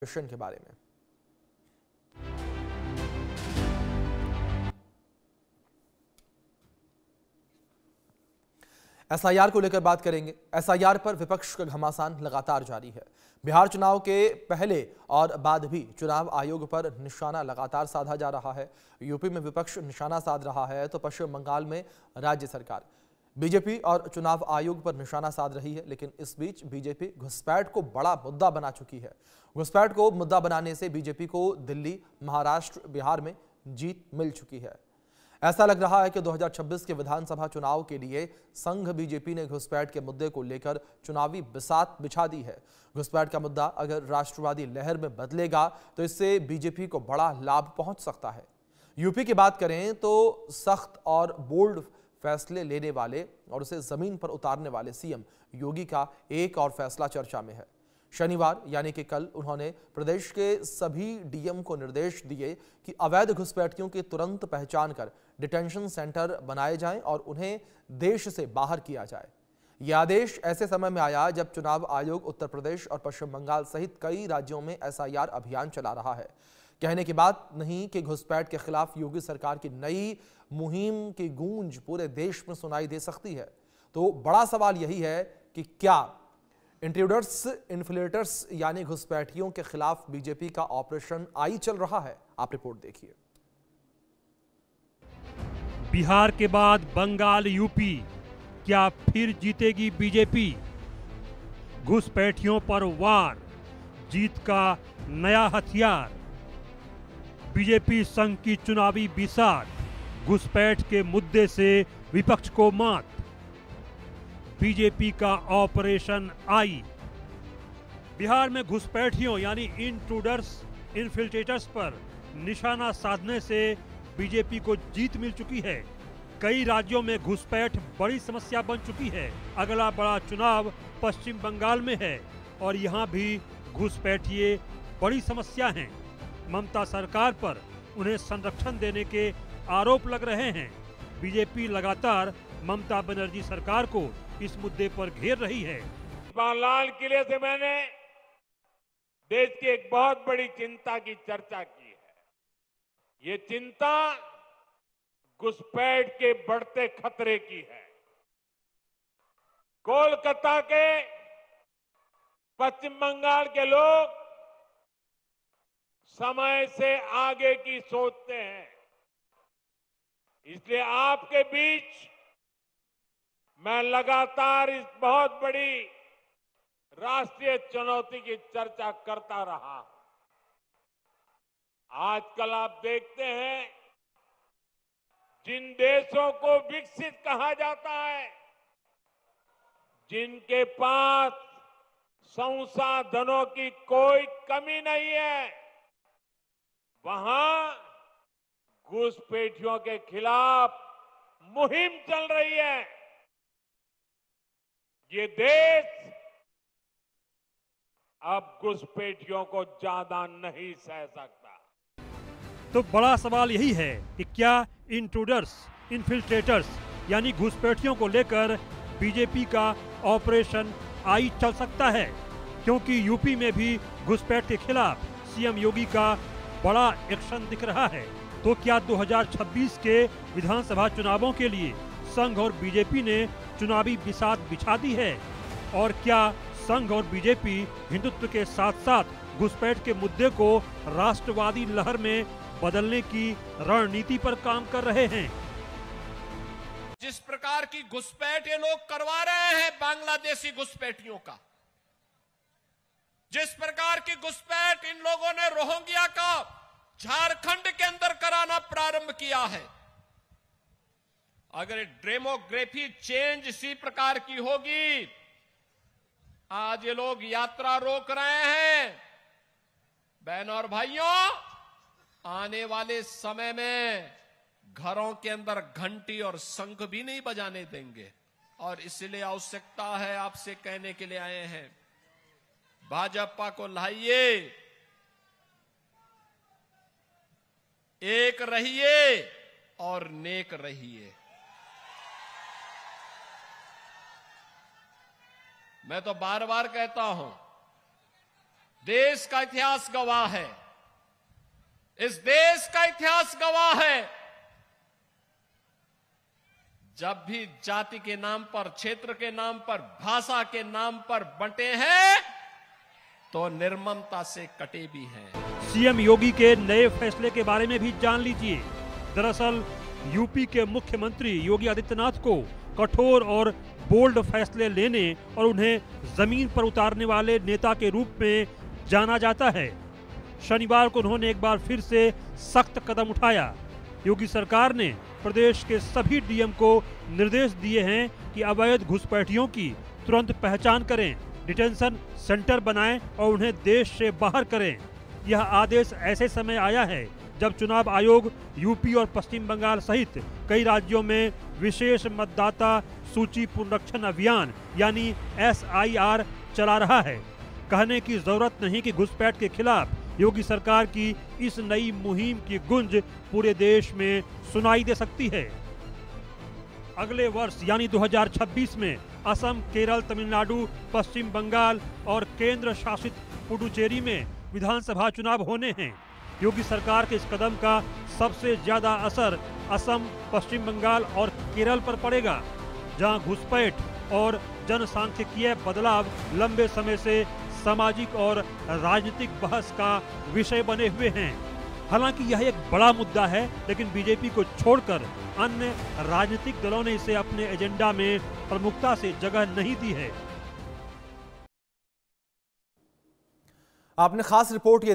Question के बारे में। एसआईआर को लेकर बात करेंगे। एसआईआर पर विपक्ष का घमासान लगातार जारी है। बिहार चुनाव के पहले और बाद भी चुनाव आयोग पर निशाना लगातार साधा जा रहा है। यूपी में विपक्ष निशाना साध रहा है तो पश्चिम बंगाल में राज्य सरकार बीजेपी और चुनाव आयोग पर निशाना साध रही है। लेकिन इस बीच बीजेपी घुसपैठ को बड़ा मुद्दा बना चुकी है। घुसपैठ को मुद्दा बनाने से बीजेपी को दिल्ली, महाराष्ट्र, बिहार में जीत मिल चुकी है। ऐसा लग रहा है कि 2026 के विधानसभा चुनाव के लिए संघ बीजेपी ने घुसपैठ के मुद्दे को लेकर चुनावी बिसात बिछा दी है। घुसपैठ का मुद्दा अगर राष्ट्रवादी लहर में बदलेगा तो इससे बीजेपी को बड़ा लाभ पहुंच सकता है। यूपी की बात करें तो सख्त और बोल्ड फैसले लेने वाले और उसे जमीन पर उतारने वाले सीएम योगी का एक और फैसला चर्चा में है। शनिवार यानी कि कल उन्होंने प्रदेश के सभी डीएम को निर्देश दिए कि अवैध घुसपैठियों की तुरंत पहचान कर डिटेंशन सेंटर बनाए जाएं और उन्हें देश से बाहर किया जाए। यह आदेश ऐसे समय में आया जब चुनाव आयोग उत्तर प्रदेश और पश्चिम बंगाल सहित कई राज्यों में एसआईआर अभियान चला रहा है। कहने की बात नहीं कि घुसपैठ के खिलाफ योगी सरकार की नई मुहिम की गूंज पूरे देश में सुनाई दे सकती है। तो बड़ा सवाल यही है कि क्या इंट्रूडर्स, इन्फ्लेटर्स यानी घुसपैठियों के खिलाफ बीजेपी का ऑपरेशन आई चल रहा है। आप रिपोर्ट देखिए। बिहार के बाद बंगाल, यूपी, क्या फिर जीतेगी बीजेपी? घुसपैठियों पर वार, जीत का नया हथियार। बीजेपी संघ की चुनावी बिसात, घुसपैठ के मुद्दे से विपक्ष को मात। बीजेपी का ऑपरेशन आई। बिहार में घुसपैठियों यानी इंट्रूडर्स, इन्फिल्ट्रेटर्स पर निशाना साधने से बीजेपी को जीत मिल चुकी है। कई राज्यों में घुसपैठ बड़ी समस्या बन चुकी है। अगला बड़ा चुनाव पश्चिम बंगाल में है और यहां भी घुसपैठिए बड़ी समस्या हैं। ममता सरकार पर उन्हें संरक्षण देने के आरोप लग रहे हैं। बीजेपी लगातार ममता बनर्जी सरकार को इस मुद्दे पर घेर रही है। लाल किले से मैंने देश की एक बहुत बड़ी चिंता की चर्चा की है। ये चिंता घुसपैठ के बढ़ते खतरे की है। कोलकाता के, पश्चिम बंगाल के लोग समय से आगे की सोचते हैं। इसलिए आपके बीच मैं लगातार इस बहुत बड़ी राष्ट्रीय चुनौती की चर्चा करता रहा। आजकल आप देखते हैं जिन देशों को विकसित कहा जाता है, जिनके पास संसाधनों की कोई कमी नहीं है, वहां घुसपैठियों के खिलाफ मुहिम चल रही है। ये देश अब घुसपैठियों को ज्यादा नहीं सह सकता। तो बड़ा सवाल यही है कि क्या इंट्रूडर्स, इन्फिल्ट्रेटर्स यानी घुसपैठियों को लेकर बीजेपी का ऑपरेशन आई चल सकता है? क्योंकि यूपी में भी घुसपैठ के खिलाफ सीएम योगी का बड़ा एक्शन दिख रहा है। तो क्या 2026 के विधानसभा चुनावों के लिए संघ और बीजेपी ने चुनावी बिसात बिछा दी है? और क्या संघ और बीजेपी हिंदुत्व के साथ साथ घुसपैठ के मुद्दे को राष्ट्रवादी लहर में बदलने की रणनीति पर काम कर रहे हैं? जिस प्रकार की घुसपैठ ये लोग करवा रहे हैं बांग्लादेशी घुसपैठियों का, जिस प्रकार की घुसपैठ इन लोगों ने रोहिंग्या का झारखंड के अंदर कराना प्रारंभ किया है, अगर डेमोग्राफी चेंज इसी प्रकार की होगी, आज ये लोग यात्रा रोक रहे हैं। बहनों और भाइयों, आने वाले समय में घरों के अंदर घंटी और शंख भी नहीं बजाने देंगे। और इसलिए आवश्यकता है, आपसे कहने के लिए आए हैं, भाजपा को लाइए, एक रहिए और नेक रहिए। मैं तो बार बार कहता हूं, देश का इतिहास गवाह है, इस देश का इतिहास गवाह है। जब भी जाति के नाम पर, क्षेत्र के नाम पर, भाषा के नाम पर बंटे हैं तो निर्ममता से कटे भी हैं। सीएम योगी के नए फैसले के बारे में भी जान लीजिए। दरअसल यूपी के मुख्यमंत्री योगी आदित्यनाथ को कठोर और बोल्ड फैसले लेने और उन्हें जमीन पर उतारने वाले नेता के रूप में जाना जाता है। शनिवार को उन्होंने एक बार फिर से सख्त कदम उठाया। योगी सरकार ने प्रदेश के सभी डीएम को निर्देश दिए हैं कि अवैध घुसपैठियों की तुरंत पहचान करें, डिटेंशन सेंटर बनाएं और उन्हें देश से बाहर करें। यह आदेश ऐसे समय आया है जब चुनाव आयोग यूपी और पश्चिम बंगाल सहित कई राज्यों में विशेष मतदाता सूची पुनरीक्षण अभियान यानी SIR चला रहा है। कहने की जरूरत नहीं कि घुसपैठ के खिलाफ योगी सरकार की इस नई मुहिम की गूंज पूरे देश में सुनाई दे सकती है। अगले वर्ष यानी 2026 में असम, केरल, तमिलनाडु, पश्चिम बंगाल और केंद्र शासित पुडुचेरी में विधानसभा चुनाव होने हैं। योगी सरकार के इस कदम का सबसे ज्यादा असर असम, पश्चिम बंगाल और केरल पर पड़ेगा, जहां घुसपैठ और जनसांख्यिकीय बदलाव लंबे समय से सामाजिक और राजनीतिक बहस का विषय बने हुए हैं। हालांकि यह एक बड़ा मुद्दा है, लेकिन बीजेपी को छोड़कर अन्य राजनीतिक दलों ने इसे अपने एजेंडा में प्रमुखता से जगह नहीं दी है। आपने खास रिपोर्ट ये